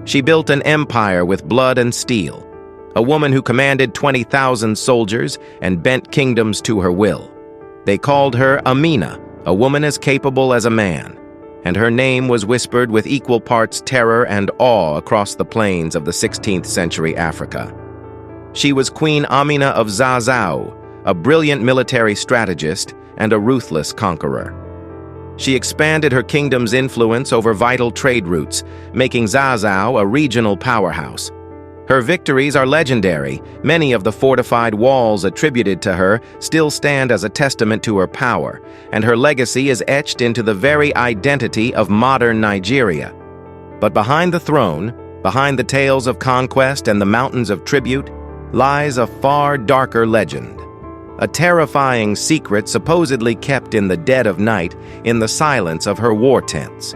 She built an empire with blood and steel, a woman who commanded 20,000 soldiers and bent kingdoms to her will. They called her Amina, a woman as capable as a man, and her name was whispered with equal parts terror and awe across the plains of the 16th century Africa. She was Queen Amina of Zazzau, a brilliant military strategist and a ruthless conqueror. She expanded her kingdom's influence over vital trade routes, making Zazzau a regional powerhouse. Her victories are legendary. Many of the fortified walls attributed to her still stand as a testament to her power, and her legacy is etched into the very identity of modern Nigeria. But behind the throne, behind the tales of conquest and the mountains of tribute, lies a far darker legend. A terrifying secret supposedly kept in the dead of night in the silence of her war tents.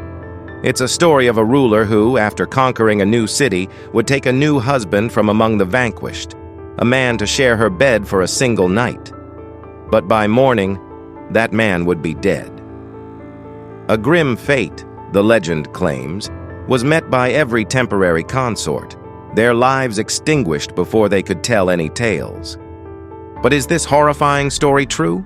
It's a story of a ruler who, after conquering a new city, would take a new husband from among the vanquished, a man to share her bed for a single night. But by morning, that man would be dead. A grim fate, the legend claims, was met by every temporary consort, their lives extinguished before they could tell any tales. But is this horrifying story true?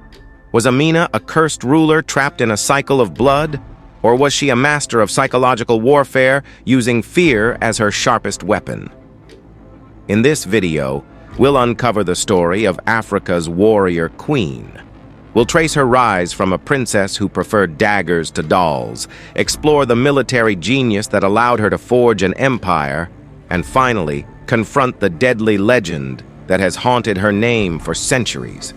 Was Amina a cursed ruler trapped in a cycle of blood? Or was she a master of psychological warfare, using fear as her sharpest weapon? In this video, we'll uncover the story of Africa's warrior queen. We'll trace her rise from a princess who preferred daggers to dolls, explore the military genius that allowed her to forge an empire, and finally, confront the deadly legend that has haunted her name for centuries.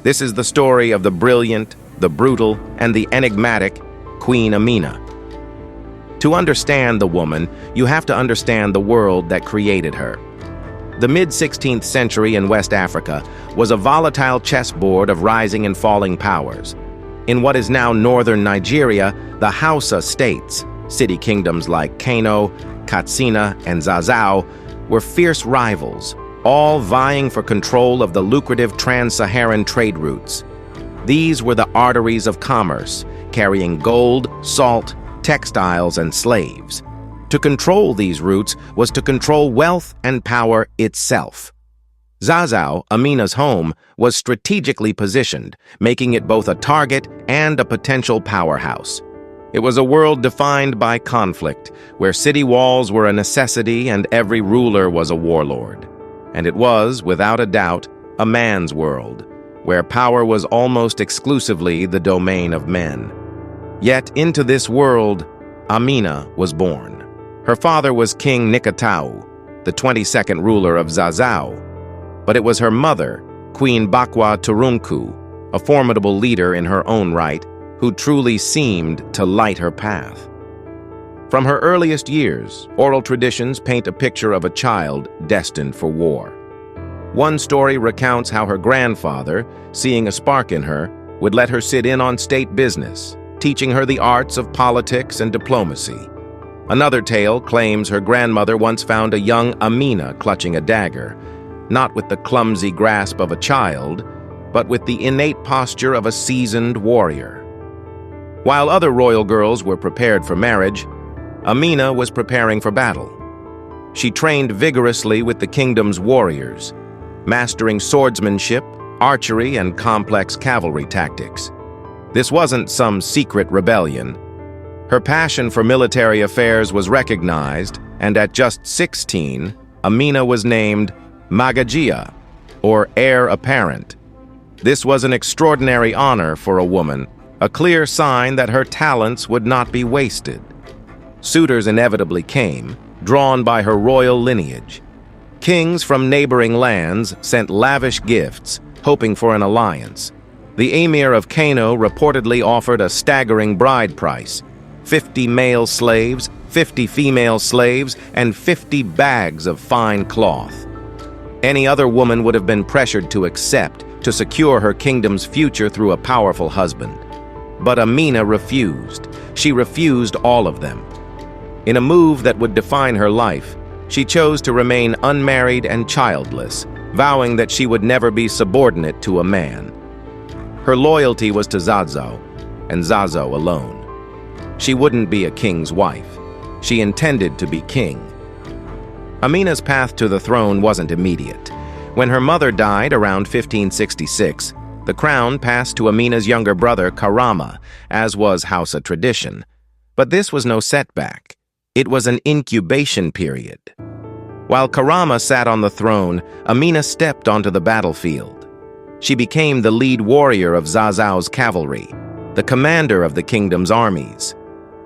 This is the story of the brilliant, the brutal, and the enigmatic Queen Amina. To understand the woman, you have to understand the world that created her. The mid-16th century in West Africa was a volatile chessboard of rising and falling powers. In what is now northern Nigeria, the Hausa states, city kingdoms like Kano, Katsina, and Zazzau, were fierce rivals, all vying for control of the lucrative trans-Saharan trade routes. These were the arteries of commerce, carrying gold, salt, textiles, and slaves. To control these routes was to control wealth and power itself. Zazzau, Amina's home, was strategically positioned, making it both a target and a potential powerhouse. It was a world defined by conflict, where city walls were a necessity and every ruler was a warlord. And it was, without a doubt, a man's world, where power was almost exclusively the domain of men. Yet into this world, Amina was born. Her father was King Nikatau, the 22nd ruler of Zazzau. But it was her mother, Queen Bakwa Turunku, a formidable leader in her own right, who truly seemed to light her path. From her earliest years, oral traditions paint a picture of a child destined for war. One story recounts how her grandfather, seeing a spark in her, would let her sit in on state business, teaching her the arts of politics and diplomacy. Another tale claims her grandmother once found a young Amina clutching a dagger, not with the clumsy grasp of a child, but with the innate posture of a seasoned warrior. While other royal girls were prepared for marriage, Amina was preparing for battle. She trained vigorously with the kingdom's warriors, mastering swordsmanship, archery, and complex cavalry tactics. This wasn't some secret rebellion. Her passion for military affairs was recognized, and at just 16, Amina was named Magajia, or heir apparent. This was an extraordinary honor for a woman, a clear sign that her talents would not be wasted. Suitors inevitably came, drawn by her royal lineage. Kings from neighboring lands sent lavish gifts, hoping for an alliance. The emir of Kano reportedly offered a staggering bride price: 50 male slaves, 50 female slaves, and 50 bags of fine cloth. Any other woman would have been pressured to accept, to secure her kingdom's future through a powerful husband. But Amina refused. She refused all of them. In a move that would define her life, she chose to remain unmarried and childless, vowing that she would never be subordinate to a man. Her loyalty was to Zazzau, and Zazzau alone. She wouldn't be a king's wife. She intended to be king, Amina's path to the throne wasn't immediate. When her mother died around 1566, the crown passed to Amina's younger brother, Karama, as was Hausa tradition. But this was no setback. It was an incubation period. While Karama sat on the throne, Amina stepped onto the battlefield. She became the lead warrior of Zazzau's cavalry, the commander of the kingdom's armies.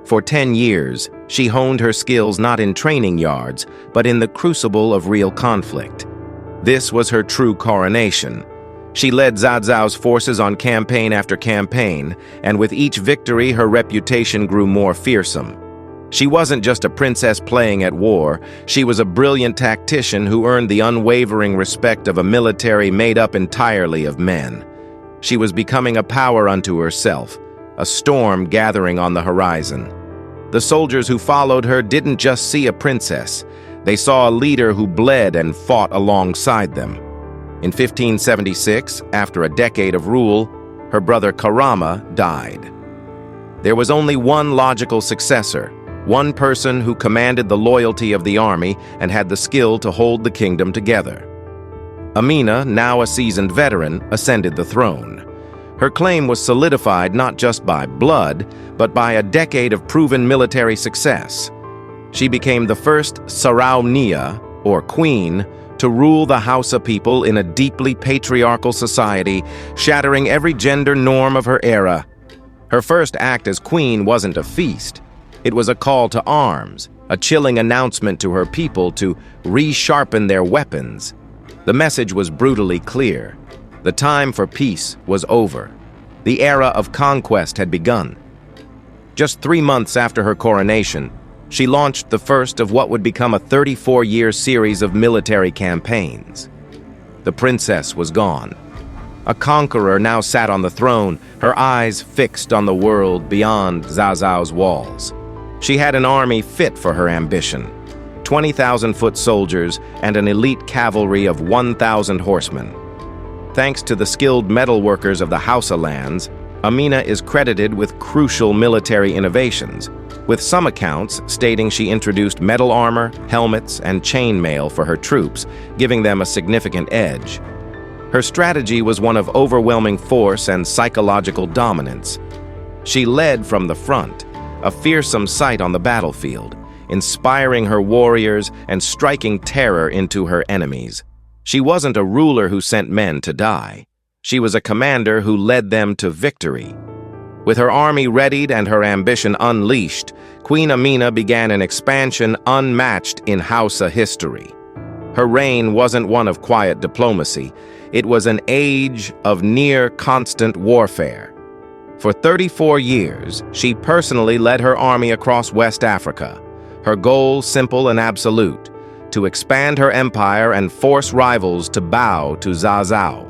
For 10 years, she honed her skills not in training yards, but in the crucible of real conflict. This was her true coronation. She led Zazzau's forces on campaign after campaign, and with each victory her reputation grew more fearsome. She wasn't just a princess playing at war, she was a brilliant tactician who earned the unwavering respect of a military made up entirely of men. She was becoming a power unto herself, a storm gathering on the horizon. The soldiers who followed her didn't just see a princess, they saw a leader who bled and fought alongside them. In 1576, after a decade of rule, her brother Karama died. There was only one logical successor, one person who commanded the loyalty of the army and had the skill to hold the kingdom together. Amina, now a seasoned veteran, ascended the throne. Her claim was solidified not just by blood, but by a decade of proven military success. She became the first Sarauniya, or queen, to rule the Hausa people in a deeply patriarchal society, shattering every gender norm of her era. Her first act as queen wasn't a feast. It was a call to arms, a chilling announcement to her people to resharpen their weapons. The message was brutally clear. The time for peace was over. The era of conquest had begun. Just 3 months after her coronation, she launched the first of what would become a 34-year series of military campaigns. The princess was gone. A conqueror now sat on the throne, her eyes fixed on the world beyond Zazzau's walls. She had an army fit for her ambition, 20,000-foot soldiers and an elite cavalry of 1,000 horsemen. Thanks to the skilled metalworkers of the Hausa lands, Amina is credited with crucial military innovations, with some accounts stating she introduced metal armor, helmets, and chainmail for her troops, giving them a significant edge. Her strategy was one of overwhelming force and psychological dominance. She led from the front, a fearsome sight on the battlefield, inspiring her warriors and striking terror into her enemies. She wasn't a ruler who sent men to die. She was a commander who led them to victory. With her army readied and her ambition unleashed, Queen Amina began an expansion unmatched in Hausa history. Her reign wasn't one of quiet diplomacy. It was an age of near-constant warfare. For 34 years, she personally led her army across West Africa. Her goal, simple and absolute: to expand her empire and force rivals to bow to Zazzau.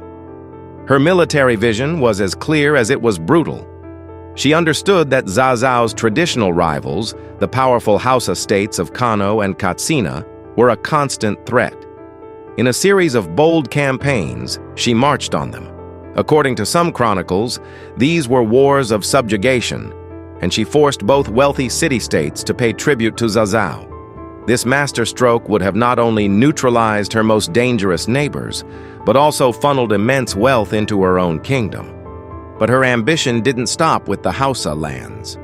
Her military vision was as clear as it was brutal. She understood that Zazzau's traditional rivals, the powerful Hausa states of Kano and Katsina, were a constant threat. In a series of bold campaigns, she marched on them. According to some chronicles, these were wars of subjugation, and she forced both wealthy city-states to pay tribute to Zazzau. This masterstroke would have not only neutralized her most dangerous neighbors, but also funneled immense wealth into her own kingdom. But her ambition didn't stop with the Hausa lands.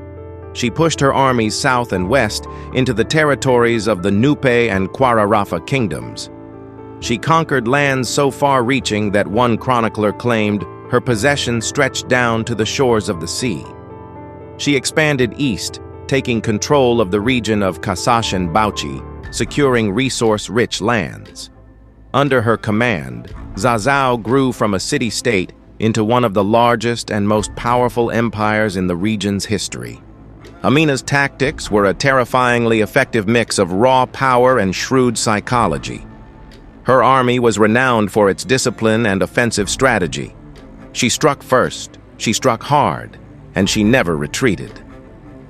She pushed her armies south and west into the territories of the Nupe and Kwara kingdoms. She conquered lands so far-reaching that one chronicler claimed her possession stretched down to the shores of the sea. She expanded east, taking control of the region of Kasashen Bauchi, securing resource-rich lands. Under her command, Zazzau grew from a city-state into one of the largest and most powerful empires in the region's history. Amina's tactics were a terrifyingly effective mix of raw power and shrewd psychology. Her army was renowned for its discipline and offensive strategy. She struck first, she struck hard, and she never retreated.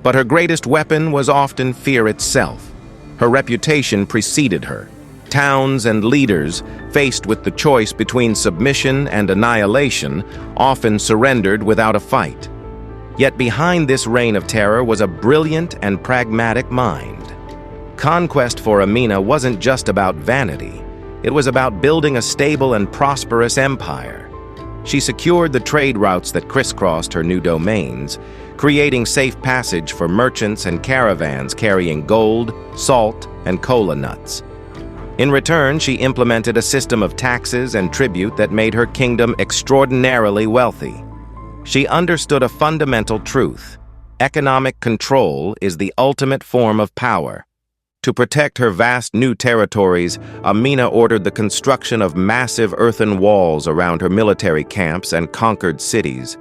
But her greatest weapon was often fear itself. Her reputation preceded her. Towns and leaders, faced with the choice between submission and annihilation, often surrendered without a fight. Yet behind this reign of terror was a brilliant and pragmatic mind. Conquest for Amina wasn't just about vanity. It was about building a stable and prosperous empire. She secured the trade routes that crisscrossed her new domains, creating safe passage for merchants and caravans carrying gold, salt, and cola nuts. In return, she implemented a system of taxes and tribute that made her kingdom extraordinarily wealthy. She understood a fundamental truth: economic control is the ultimate form of power. To protect her vast new territories, Amina ordered the construction of massive earthen walls around her military camps and conquered cities.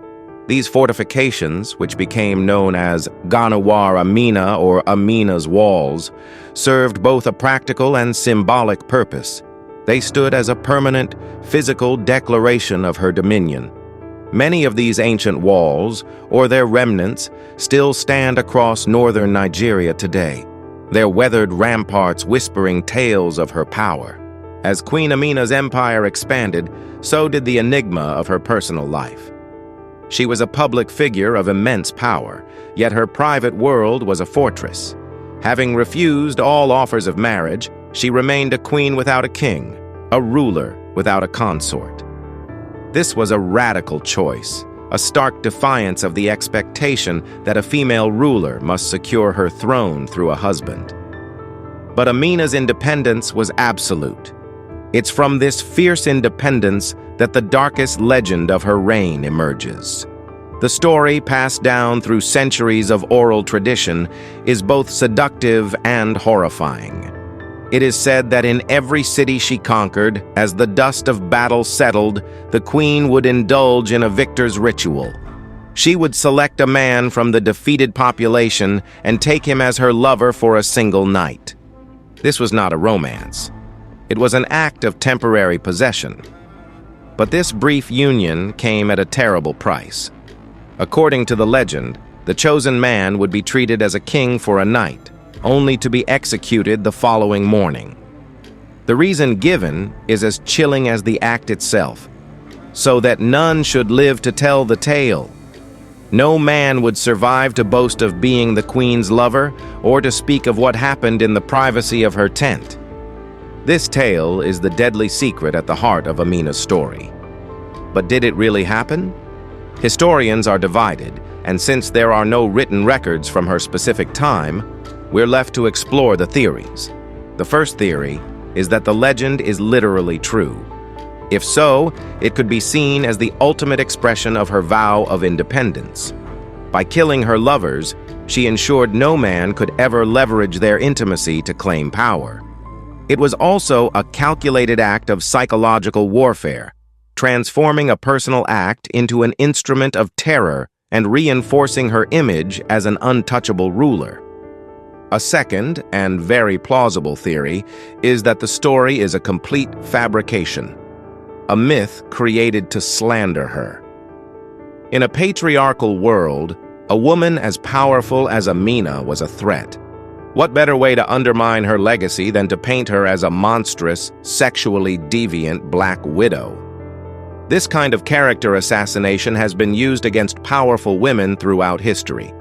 These fortifications, which became known as Ganawar Amina or Amina's Walls, served both a practical and symbolic purpose. They stood as a permanent, physical declaration of her dominion. Many of these ancient walls, or their remnants, still stand across northern Nigeria today, their weathered ramparts whispering tales of her power. As Queen Amina's empire expanded, so did the enigma of her personal life. She was a public figure of immense power, yet her private world was a fortress. Having refused all offers of marriage, she remained a queen without a king, a ruler without a consort. This was a radical choice, a stark defiance of the expectation that a female ruler must secure her throne through a husband. But Amina's independence was absolute. It's from this fierce independence that the darkest legend of her reign emerges. The story, passed down through centuries of oral tradition, is both seductive and horrifying. It is said that in every city she conquered, as the dust of battle settled, the queen would indulge in a victor's ritual. She would select a man from the defeated population and take him as her lover for a single night. This was not a romance. It was an act of temporary possession. But this brief union came at a terrible price. According to the legend, the chosen man would be treated as a king for a night, only to be executed the following morning. The reason given is as chilling as the act itself: so that none should live to tell the tale. No man would survive to boast of being the queen's lover or to speak of what happened in the privacy of her tent. This tale is the deadly secret at the heart of Amina's story. But did it really happen? Historians are divided, and since there are no written records from her specific time, we're left to explore the theories. The first theory is that the legend is literally true. If so, it could be seen as the ultimate expression of her vow of independence. By killing her lovers, she ensured no man could ever leverage their intimacy to claim power. It was also a calculated act of psychological warfare, transforming a personal act into an instrument of terror and reinforcing her image as an untouchable ruler. A second, and very plausible theory, is that the story is a complete fabrication, a myth created to slander her. In a patriarchal world, a woman as powerful as Amina was a threat. What better way to undermine her legacy than to paint her as a monstrous, sexually deviant black widow? This kind of character assassination has been used against powerful women throughout history.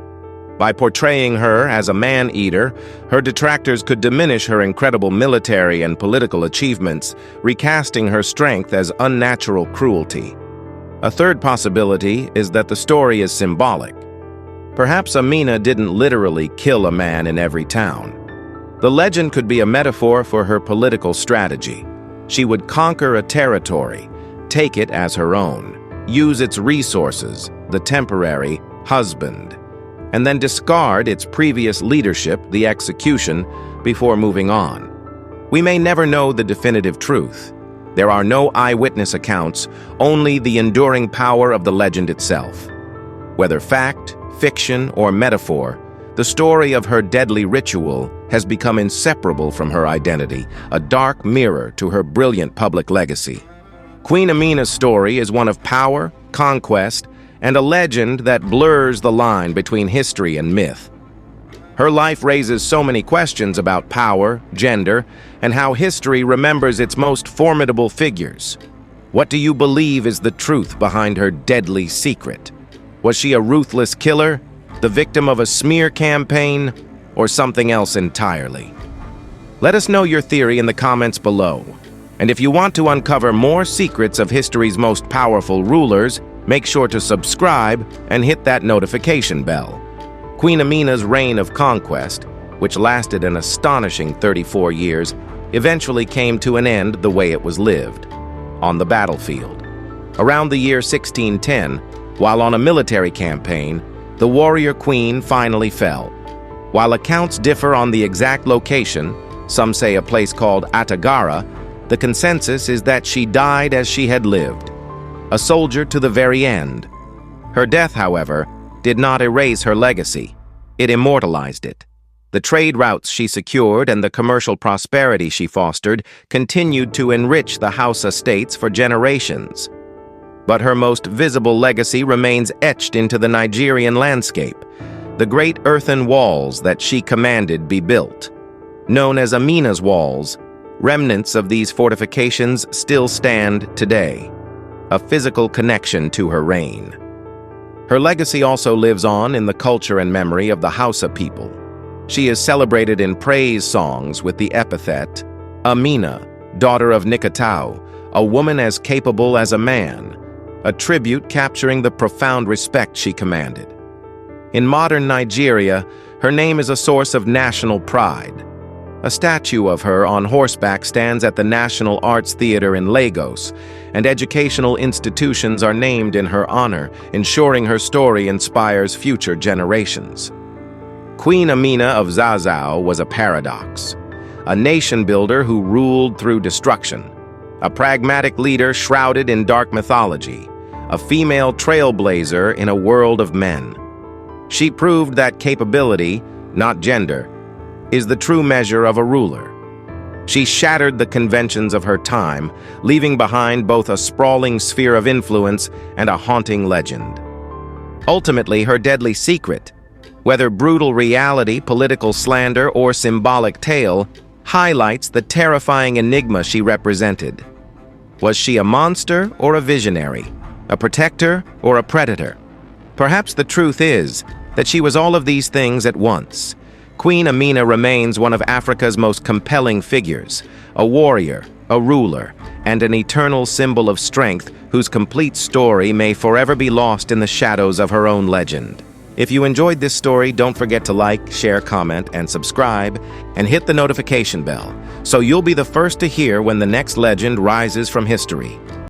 By portraying her as a man-eater, her detractors could diminish her incredible military and political achievements, recasting her strength as unnatural cruelty. A third possibility is that the story is symbolic. Perhaps Amina didn't literally kill a man in every town. The legend could be a metaphor for her political strategy. She would conquer a territory, take it as her own, use its resources, the temporary husband, and then discard its previous leadership, the execution, before moving on. We may never know the definitive truth. There are no eyewitness accounts, only the enduring power of the legend itself. Whether fact, fiction, or metaphor, the story of her deadly ritual has become inseparable from her identity, a dark mirror to her brilliant public legacy. Queen Amina's story is one of power, conquest, and a legend that blurs the line between history and myth. Her life raises so many questions about power, gender, and how history remembers its most formidable figures. What do you believe is the truth behind her deadly secret? Was she a ruthless killer, the victim of a smear campaign, or something else entirely? Let us know your theory in the comments below. And if you want to uncover more secrets of history's most powerful rulers, make sure to subscribe and hit that notification bell. Queen Amina's reign of conquest, which lasted an astonishing 34 years, eventually came to an end the way it was lived, on the battlefield. Around the year 1610, while on a military campaign, the warrior queen finally fell. While accounts differ on the exact location, some say a place called Atagara, the consensus is that she died as she had lived, a soldier to the very end. Her death, however, did not erase her legacy. It immortalized it. The trade routes she secured and the commercial prosperity she fostered continued to enrich the house estates for generations. But her most visible legacy remains etched into the Nigerian landscape, the great earthen walls that she commanded be built. Known as Amina's Walls, remnants of these fortifications still stand today, a physical connection to her reign. Her legacy also lives on in the culture and memory of the Hausa people. She is celebrated in praise songs with the epithet, Amina, daughter of Nikatau, a woman as capable as a man, a tribute capturing the profound respect she commanded. In modern Nigeria, her name is a source of national pride. A statue of her on horseback stands at the National Arts Theatre in Lagos, and educational institutions are named in her honor, ensuring her story inspires future generations. Queen Amina of Zazzau was a paradox, a nation builder who ruled through destruction, a pragmatic leader shrouded in dark mythology, a female trailblazer in a world of men. She proved that capability, not gender, is the true measure of a ruler. She shattered the conventions of her time, leaving behind both a sprawling sphere of influence and a haunting legend. Ultimately, her deadly secret, whether brutal reality, political slander, or symbolic tale, highlights the terrifying enigma she represented. Was she a monster or a visionary? A protector or a predator? Perhaps the truth is that she was all of these things at once. Queen Amina remains one of Africa's most compelling figures, a warrior, a ruler, and an eternal symbol of strength whose complete story may forever be lost in the shadows of her own legend. If you enjoyed this story, don't forget to like, share, comment, and subscribe, and hit the notification bell, so you'll be the first to hear when the next legend rises from history.